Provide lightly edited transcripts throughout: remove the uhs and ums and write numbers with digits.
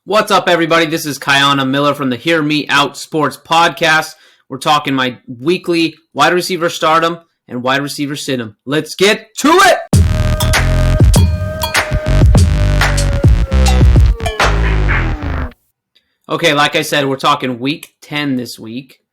What's up, everybody? This is Kaiana Miller from the Hear Me Out Sports Podcast. We're talking my weekly wide receiver stardom and wide receiver sit-em. Let's get to it! Okay, like I said, we're talking week 10 this week.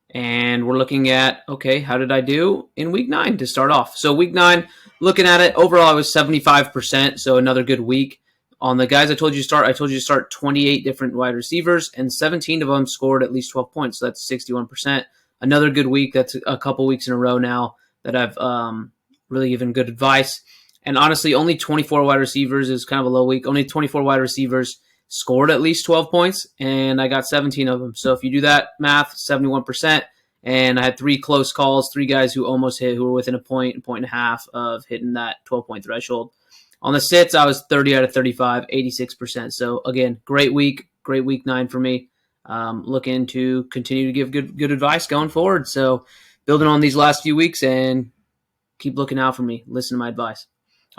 And we're looking at, okay, how did I do in week 9 to start off? So week 9, looking at it, overall I was 75%, so another good week. On the guys I told you to start 28 different wide receivers, and 17 of them scored at least 12 points, so that's 61%. Another good week. That's a couple weeks in a row now that I've really given good advice. And honestly, only 24 wide receivers is kind of a low week. Only 24 wide receivers scored at least 12 points, and I got 17 of them. So if you do that math, 71%. And I had 3 close calls, 3 guys who almost hit, who were within a point and a half of hitting that 12-point threshold. On the sits, I was 30 out of 35, 86%. So, again, great week 9 for me. Looking to continue to give good advice going forward. So, building on these last few weeks and keep looking out for me. Listen to my advice.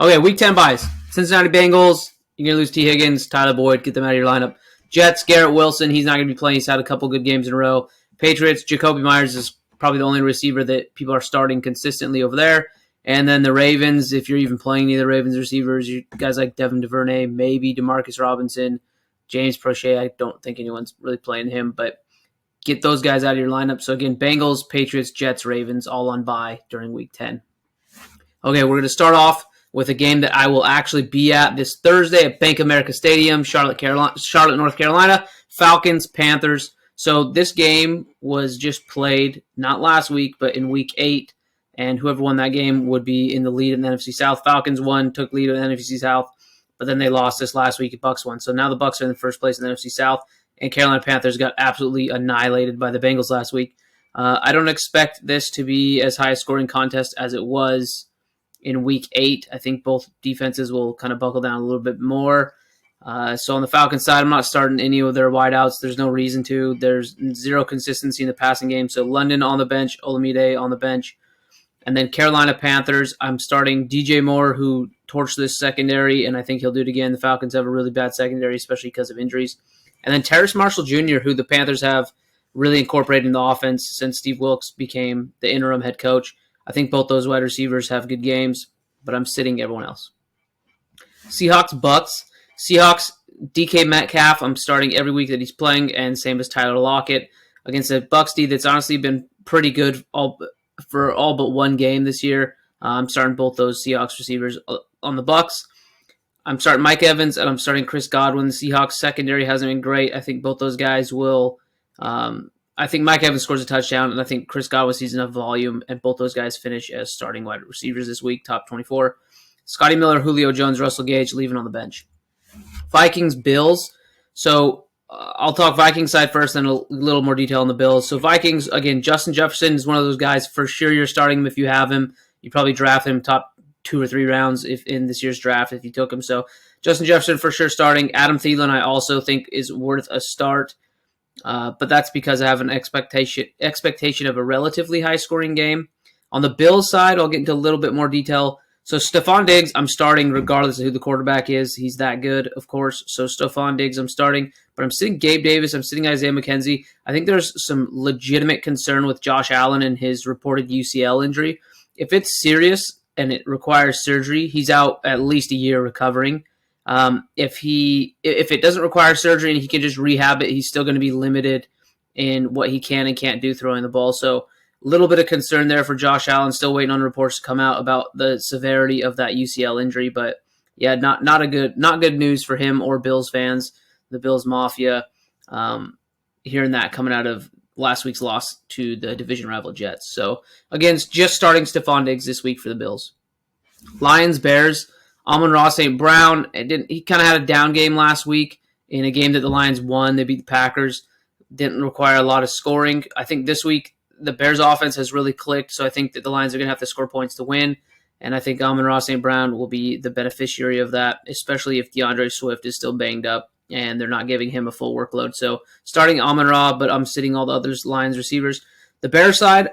Okay, week 10 buys. Cincinnati Bengals, you're going to lose T. Higgins, Tyler Boyd, get them out of your lineup. Jets, Garrett Wilson, he's not going to be playing. He's had a couple good games in a row. Patriots, Jacoby Myers is probably the only receiver that people are starting consistently over there. And then the Ravens, if you're even playing any of the Ravens receivers, you guys like Devin DuVernay, maybe Demarcus Robinson, James Prochet. I don't think anyone's really playing him, but get those guys out of your lineup. So again, Bengals, Patriots, Jets, Ravens, all on bye during week 10. Okay, we're going to start off with a game that I will actually be at this Thursday at Bank of America Stadium, Charlotte, North Carolina, Falcons, Panthers. So this game was just played not last week, but in week 8. And whoever won that game would be in the lead in the NFC South. Falcons won, took lead in the NFC South, but then they lost this last week. Bucs won. So now the Bucs are in the first place in the NFC South, and Carolina Panthers got absolutely annihilated by the Bengals last week. I don't expect this to be as high a scoring contest as it was in week 8. I think both defenses will kind of buckle down a little bit more. So on the Falcons side, I'm not starting any of their wideouts. There's no reason to. There's zero consistency in the passing game. So London on the bench, Olamide on the bench. And then Carolina Panthers, I'm starting DJ Moore, who torched this secondary, and I think he'll do it again. The Falcons have a really bad secondary, especially because of injuries. And then Terrace Marshall Jr., who the Panthers have really incorporated in the offense since Steve Wilkes became the interim head coach. I think both those wide receivers have good games, but I'm sitting everyone else. Seahawks, Bucks. Seahawks, DK Metcalf, I'm starting every week that he's playing, and same as Tyler Lockett against a Bucks D that's honestly been pretty good for all but one game this year. I'm starting both those Seahawks receivers on the Bucks. I'm starting Mike Evans, and I'm starting Chris Godwin. The Seahawks secondary hasn't been great. I think both those guys will. I think Mike Evans scores a touchdown, and I think Chris Godwin sees enough volume, and both those guys finish as starting wide receivers this week, top 24. Scotty Miller, Julio Jones, Russell Gage leaving on the bench. Vikings, Bills. So I'll talk Vikings side first, then a little more detail on the Bills. So Vikings, again, Justin Jefferson is one of those guys. For sure you're starting him if you have him. You probably draft him top 2 or 3 rounds if in this year's draft if you took him. So Justin Jefferson for sure starting. Adam Thielen I also think is worth a start. But that's because I have an expectation of a relatively high-scoring game. On the Bills side, I'll get into a little bit more detail. So Stephon Diggs, I'm starting regardless of who the quarterback is. He's that good, of course. So Stephon Diggs, I'm starting. But I'm sitting Gabe Davis. I'm sitting Isaiah McKenzie. I think there's some legitimate concern with Josh Allen and his reported UCL injury. If it's serious and it requires surgery, he's out at least a year recovering. If it doesn't require surgery and he can just rehab it, he's still going to be limited in what he can and can't do throwing the ball. So a little bit of concern there for Josh Allen. Still waiting on reports to come out about the severity of that UCL injury. But yeah, not good news for him or Bills fans, the Bills Mafia, hearing that coming out of last week's loss to the division rival Jets. So again, just starting Stephon Diggs this week for the Bills. Lions, Bears. Amon-Ra St. Brown, he kind of had a down game last week in a game that the Lions won. They beat the Packers. Didn't require a lot of scoring. I think this week the Bears offense has really clicked, so I think that the Lions are going to have to score points to win. And I think Amon-Ra St. Brown will be the beneficiary of that, especially if DeAndre Swift is still banged up and they're not giving him a full workload. So starting Amon-Ra, but I'm sitting all the other Lions receivers. The Bears side,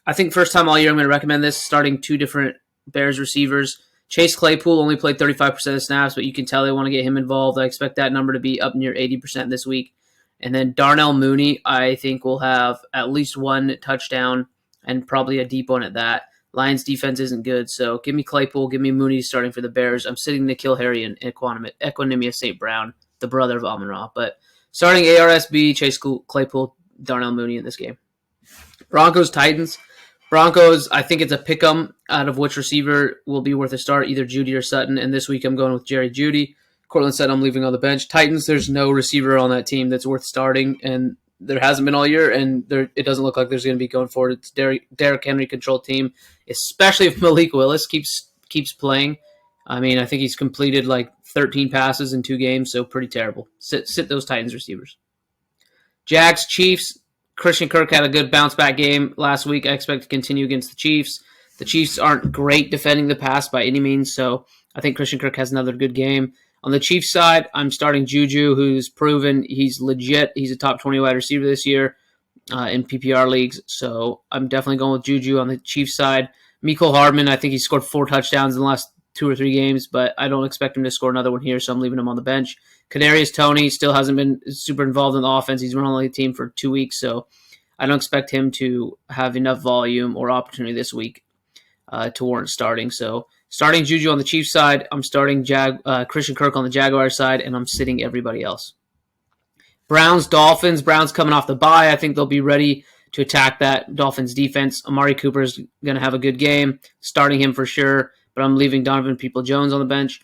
I think first time all year I'm going to recommend this, starting 2 different Bears receivers. Chase Claypool only played 35% of the snaps, but you can tell they want to get him involved. I expect that number to be up near 80% this week. And then Darnell Mooney, I think, will have at least one touchdown and probably a deep one at that. Lions defense isn't good, so give me Claypool, give me Mooney starting for the Bears. I'm sitting N'Keal Harry and Equanimous St. Brown, the brother of Amon-Ra. But starting ARSB, Chase Claypool, Darnell Mooney in this game. Broncos, Titans. Broncos, I think it's a pick-em out of which receiver will be worth a start, either Judy or Sutton. And this week I'm going with Jerry Judy. Cortland said I'm leaving on the bench. Titans, there's no receiver on that team that's worth starting, and there hasn't been all year, and it doesn't look like there's going to be going forward. It's Derrick Henry controlled team, especially if Malik Willis keeps playing. I mean, I think he's completed like 13 passes in 2 games, so pretty terrible. Sit those Titans receivers. Jags, Chiefs. Christian Kirk had a good bounce-back game last week. I expect to continue against the Chiefs. The Chiefs aren't great defending the pass by any means, so I think Christian Kirk has another good game. On the Chiefs side, I'm starting Juju, who's proven he's legit. He's a top 20 wide receiver this year in PPR leagues, so I'm definitely going with Juju on the Chiefs side. Mecole Hardman, I think he scored 4 touchdowns in the last 2 or 3 games, but I don't expect him to score another one here, so I'm leaving him on the bench. Kadarius Toney still hasn't been super involved in the offense. He's been on the team for 2 weeks, so I don't expect him to have enough volume or opportunity this week to warrant starting. So starting Juju on the Chiefs side, I'm starting Christian Kirk on the Jaguars side, and I'm sitting everybody else. Browns, Dolphins. Browns coming off the bye. I think they'll be ready to attack that Dolphins defense. Amari Cooper is going to have a good game, starting him for sure, but I'm leaving Donovan People-Jones on the bench.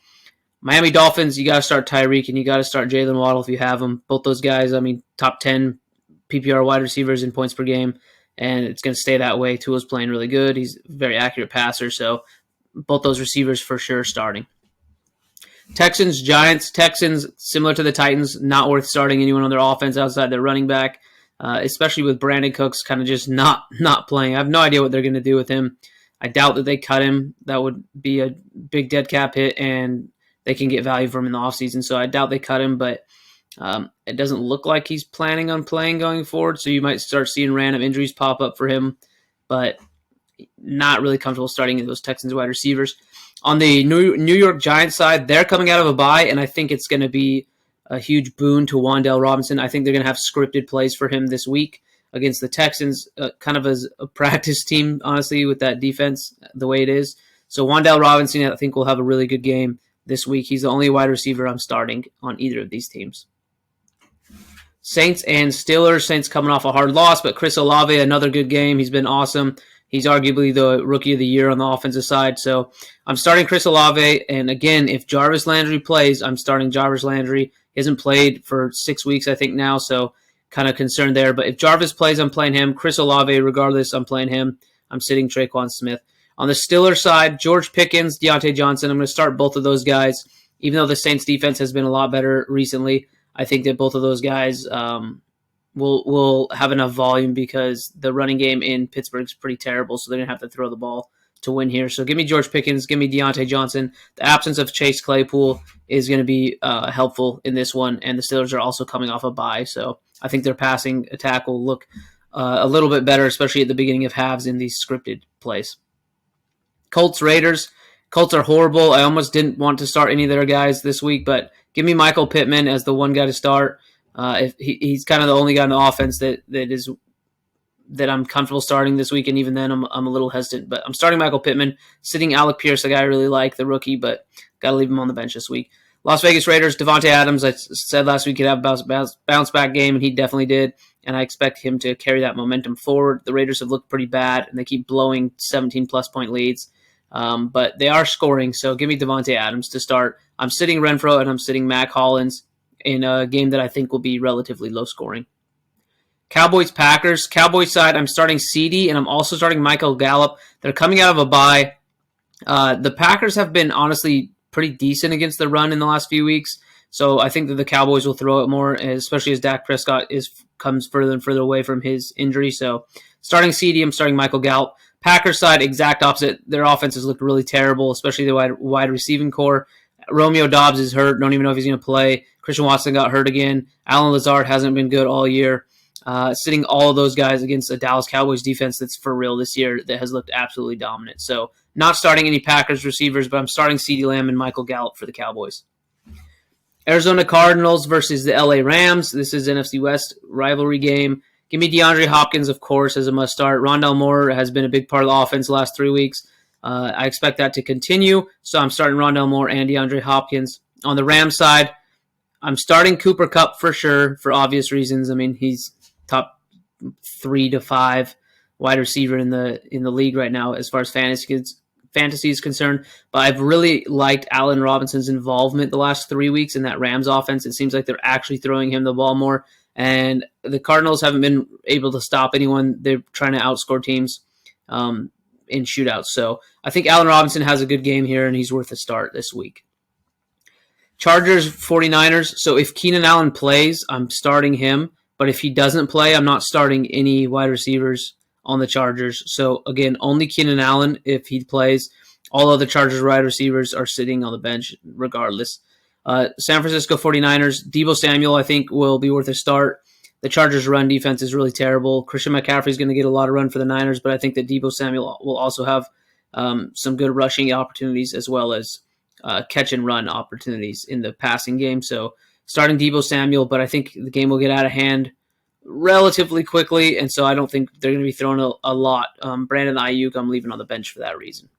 Miami Dolphins, you got to start Tyreek, and you got to start Jalen Waddle if you have them. Both those guys, I mean, top 10 PPR wide receivers in points per game, and it's going to stay that way. Tua's playing really good. He's a very accurate passer, so both those receivers for sure starting. Texans, Giants. Texans, similar to the Titans, not worth starting anyone on their offense outside their running back, especially with Brandon Cooks kind of just not playing. I have no idea what they're going to do with him. I doubt that they cut him. That would be a big dead cap hit, and they can get value from him in the offseason, so I doubt they cut him, but it doesn't look like he's planning on playing going forward, so you might start seeing random injuries pop up for him, but not really comfortable starting those Texans wide receivers. On the New York Giants side, they're coming out of a bye, and I think it's going to be a huge boon to Wan'Dale Robinson. I think they're going to have scripted plays for him this week against the Texans, kind of as a practice team, honestly, with that defense the way it is. So Wan'Dale Robinson, I think, will have a really good game this week. He's the only wide receiver I'm starting on either of these teams. Saints and Steelers. Saints coming off a hard loss, but Chris Olave, another good game. He's been awesome. He's arguably the rookie of the year on the offensive side. So I'm starting Chris Olave. And again, if Jarvis Landry plays, I'm starting Jarvis Landry. He hasn't played for 6 weeks, I think, now, so kind of concerned there. But if Jarvis plays, I'm playing him. Chris Olave, regardless, I'm playing him. I'm sitting Traquan Smith. On the Steelers side, George Pickens, Deontay Johnson. I'm going to start both of those guys. Even though the Saints defense has been a lot better recently, I think that both of those guys will have enough volume because the running game in Pittsburgh is pretty terrible, so they're going to have to throw the ball to win here. So give me George Pickens, give me Deontay Johnson. The absence of Chase Claypool is going to be helpful in this one, and the Steelers are also coming off a bye, so I think their passing attack will look a little bit better, especially at the beginning of halves in these scripted plays. Colts, Raiders. Colts are horrible. I almost didn't want to start any of their guys this week, but give me Michael Pittman as the one guy to start. If he's kind of the only guy in the offense that I'm comfortable starting this week, and even then I'm a little hesitant. But I'm starting Michael Pittman, sitting Alec Pierce, a guy I really like, the rookie, but got to leave him on the bench this week. Las Vegas Raiders, Devontae Adams, I said last week he'd have a bounce-back game, and he definitely did, and I expect him to carry that momentum forward. The Raiders have looked pretty bad, and they keep blowing 17-plus point leads. But they are scoring, so give me Devontae Adams to start. I'm sitting Renfro, and I'm sitting Mac Hollins in a game that I think will be relatively low scoring. Cowboys, Packers. Cowboys side, I'm starting CeeDee, and I'm also starting Michael Gallup. They're coming out of a bye. The Packers have been honestly pretty decent against the run in the last few weeks, so I think that the Cowboys will throw it more, especially as Dak Prescott comes further and further away from his injury. So starting CeeDee, I'm starting Michael Gallup. Packers side, exact opposite. Their offenses look really terrible, especially the wide receiving core. Romeo Doubs is hurt. Don't even know if he's going to play. Christian Watson got hurt again. Alan Lazard hasn't been good all year. Sitting all of those guys against a Dallas Cowboys defense that's for real this year that has looked absolutely dominant. So Not starting any Packers receivers, but I'm starting CeeDee Lamb and Michael Gallup for the Cowboys. Arizona Cardinals versus the LA Rams. This is NFC West rivalry game. Give me DeAndre Hopkins, of course, as a must start. Rondale Moore has been a big part of the offense the last 3 weeks. I expect that to continue, so I'm starting Rondale Moore and DeAndre Hopkins. On the Rams side, I'm starting Cooper Kupp for sure, for obvious reasons. I mean, he's top 3 to 5 wide receiver in the league right now as far as fantasy is concerned. But I've really liked Allen Robinson's involvement the last 3 weeks in that Rams offense. It seems like they're actually throwing him the ball more. And the Cardinals haven't been able to stop anyone. They're trying to outscore teams in shootouts. So I think Allen Robinson has a good game here, and he's worth a start this week. Chargers, 49ers. So if Keenan Allen plays, I'm starting him. But if he doesn't play, I'm not starting any wide receivers on the Chargers. So again, only Keenan Allen if he plays. All other Chargers wide receivers are sitting on the bench regardless. San Francisco 49ers, Deebo Samuel, I think, will be worth a start. The Chargers' run defense is really terrible. Christian McCaffrey is going to get a lot of run for the Niners, but I think that Deebo Samuel will also have some good rushing opportunities as well as catch and run opportunities in the passing game. So starting Deebo Samuel, but I think the game will get out of hand relatively quickly, and so I don't think they're going to be throwing a lot. Brandon Ayuk, I'm leaving on the bench for that reason.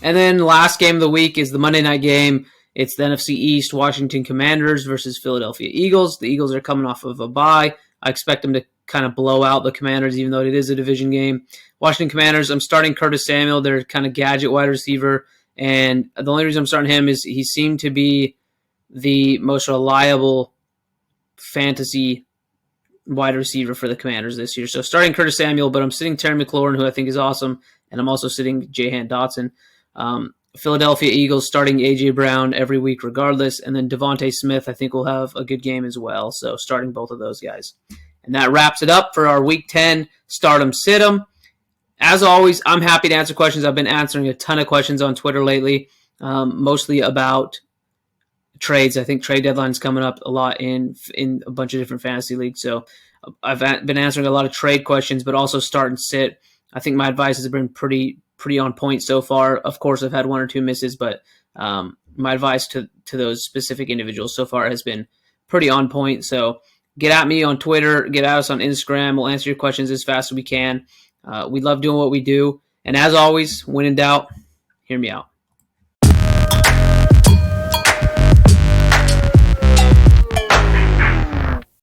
And then last game of the week is the Monday night game. It's the NFC East, Washington Commanders versus Philadelphia Eagles. The Eagles are coming off of a bye. I expect them to kind of blow out the Commanders, even though it is a division game. Washington Commanders, I'm starting Curtis Samuel, their kind of gadget wide receiver. And the only reason I'm starting him is he seemed to be the most reliable fantasy wide receiver for the Commanders this year. So starting Curtis Samuel, but I'm sitting Terry McLaurin, who I think is awesome, and I'm also sitting Jahan Dotson. Philadelphia Eagles starting A.J. Brown every week regardless, and then Devontae Smith I think will have a good game as well, so starting both of those guys. And that wraps it up for our Week 10 Start 'em, Sit 'em. As always, I'm happy to answer questions. I've been answering a ton of questions on Twitter lately, mostly about trades. I think trade deadline's coming up a lot in a bunch of different fantasy leagues, so I've been answering a lot of trade questions, but also start and sit. I think my advice has been pretty on point so far. Of course, I've had one or two misses, but my advice to those specific individuals so far has been pretty on point. So get at me on Twitter, get at us on Instagram. We'll answer your questions as fast as we can. We love doing what we do. And as always, when in doubt, hear me out.